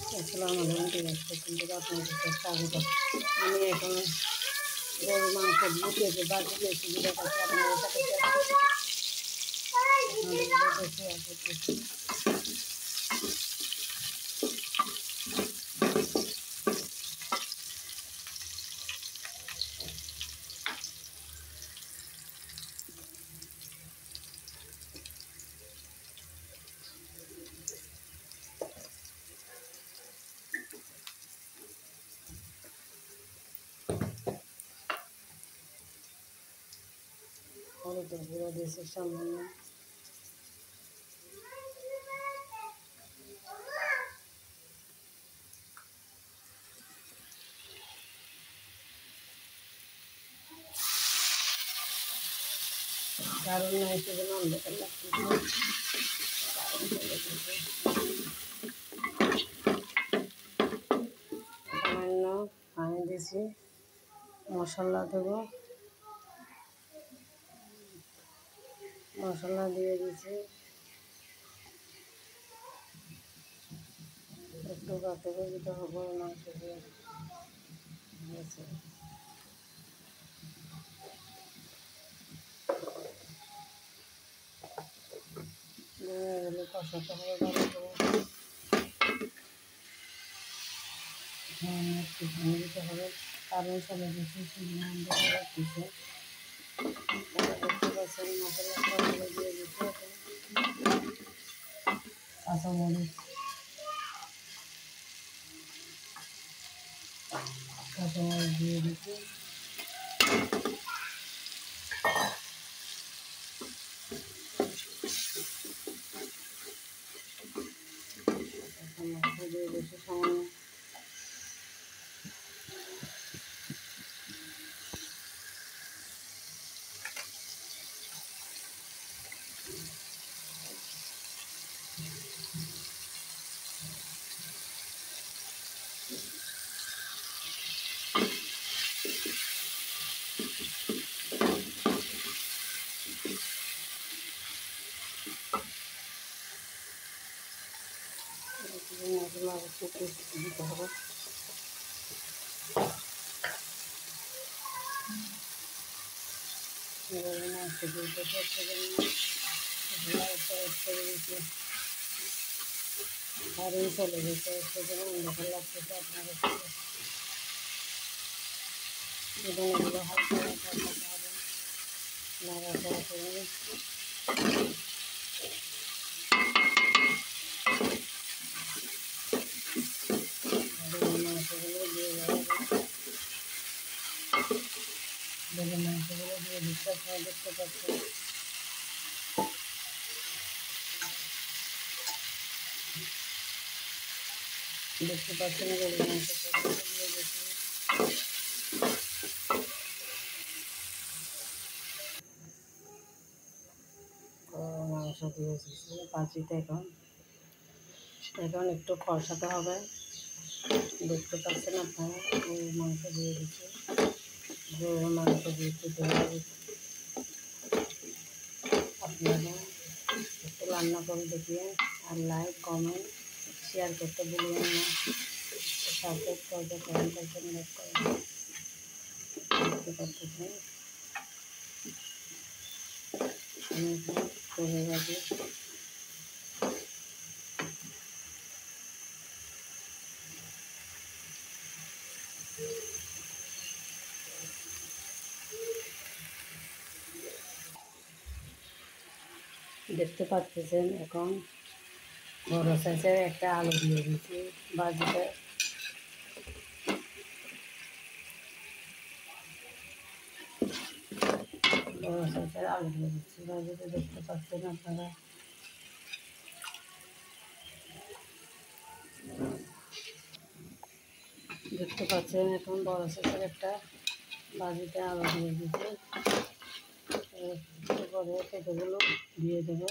আসসালামু আলাইকুম কিন্তু আপনাদের কাছে স্বাগত। আমি এখন গরুর মাংস বুঝেছি বাজি রেসিপি দেখাচ্ছি আপনাদের সাথে শেয়ার করতেছি। হলুদের গুঁড়ো দিয়েছি সামান্য, কারণ নাই সেজন্য অন্ধকার লাগতেছে। সামান্য পানি দিয়েছি, মশলা দেবো, মশলা দিয়ে দিয়েছি, একটু কাতে দিতে হবে মাংস দিয়ে দিয়েছি। এগুলো কষাতে হবে ভালো করে, একটু পানি দিতে হবে, কারণ চলে গেছে সেগুলো অন্ধকার রাখতেছে। দেখতে পাচ্ছেন মশলা সবগুলো দিয়ে দিতে হবে, কাঁচামরিচ দিয়ে দিতে, মাংস দিয়ে দিতে সামান্য, মশলা একটু দিতে হবে। মাংস দিতে কারেন্ট চলে গেছে সেজন্য অন্ধকার লাগতেছে আপনার এবং এগুলো হালকা করতে হবে, নাড়াচাড়া করে মাংসগুলো দিয়ে দেওয়া হবে। মাংসগুলো দিয়ে দিতে আপনারা দেখতে পাচ্ছেন। দেখতে পাচ্ছেন গরুর মাংস দিয়ে দিচ্ছি, মাংস দিয়ে দিচ্ছি পাঁচিতে। এখন একটু কষাতে হবে। দেখতে পাচ্ছেন আপনারা গরুর মাংস দিয়ে দিচ্ছি, গরুর মাংস দিতে হবে। আপনারা একটু রান্না করে দেখিয়ে আর লাইক কমেন্ট শেয়ার করতে ভুলবেন না, সাবস্ক্রাইব করতে কমেন্ট করতে লাইক করবেন। দেখতে পাচ্ছেন আমি করে রাখি। দেখতে পাচ্ছেন এখন বড় সাইজের একটা আলু দিয়ে দিচ্ছি বাজিতে। বড় সাইজের আলু দিয়ে দিচ্ছি বাজিতে, দেখতে পাচ্ছেন আপনারা। দেখতে পাচ্ছেন এখন বড় সাইজের একটা বাজিতে আলু দিয়ে দিচ্ছি। এরপরে পেঁপেগুলো দিয়ে দেবো।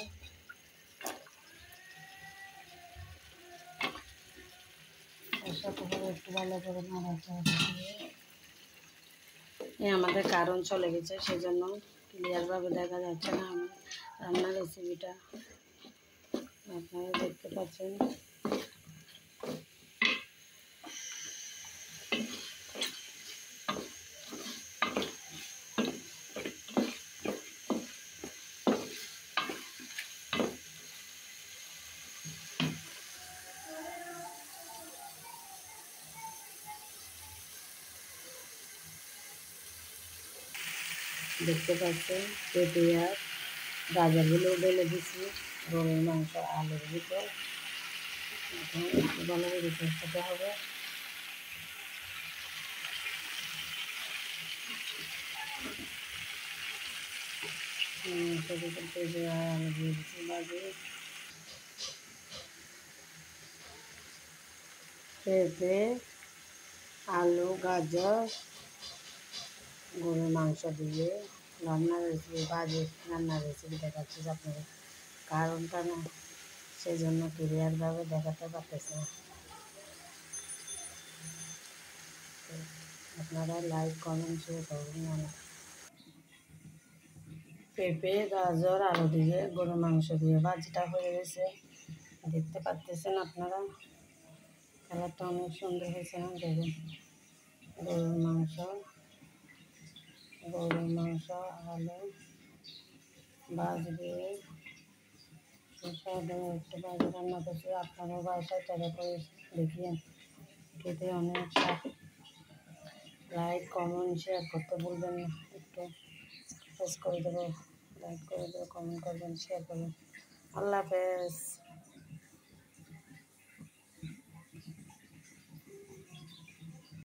সাথে করে একটু ভালো করে নাড়াচাড়া দিয়ে আমাদের কারণ চলে গেছে সেজন্য ক্লিয়ারভাবে দেখা যাচ্ছে না আমার রান্নার রেসিপিটা। আপনারা দেখতে পাচ্ছেন দেখতে পাচ্ছেন পেঁপে আর গাজরগুলো ঢেলে দিচ্ছি গরুর মাংস আলুর ভিতর। এখন একটু ভালো করে কষাতে হবে। মাংসের ভিতর পেঁপে আর আলু দিয়ে দিচ্ছি বাজি। পেঁপে, আলু, গাজর, গরুর মাংস দিয়ে রান্নার রেসিপি বাজে রান্নার রেসিপি দেখাচ্ছি আপনাদের, কারণটা না সেজন্য ক্লিয়ারভাবে দেখাতে পারতেছে না। আপনারা লাইক কমেন্ট শেয়ার করবেন না। পেঁপে, গাজর, আলু দিয়ে গরুর মাংস দিয়ে ভাজিটা হয়ে গেছে, দেখতে পাচ্ছেন আপনারা। কালারটা অনেক সুন্দর হয়েছে না, দেখুন। গরুর মাংস, আলু ভাজি দিয়ে সুস্বাদু একটু ভাজি রান্না করছি। আপনারাও বাসায় ট্রাই করে দেখিয়ে, খেতে অনেক স্বাদ। লাইক কমেন্ট শেয়ার করতে ভুলবেন না। একটু প্রেস করে দেবো, লাইক করে দেবো, কমেন্ট করবেন, শেয়ার করবেন। আল্লাহ হাফেজ।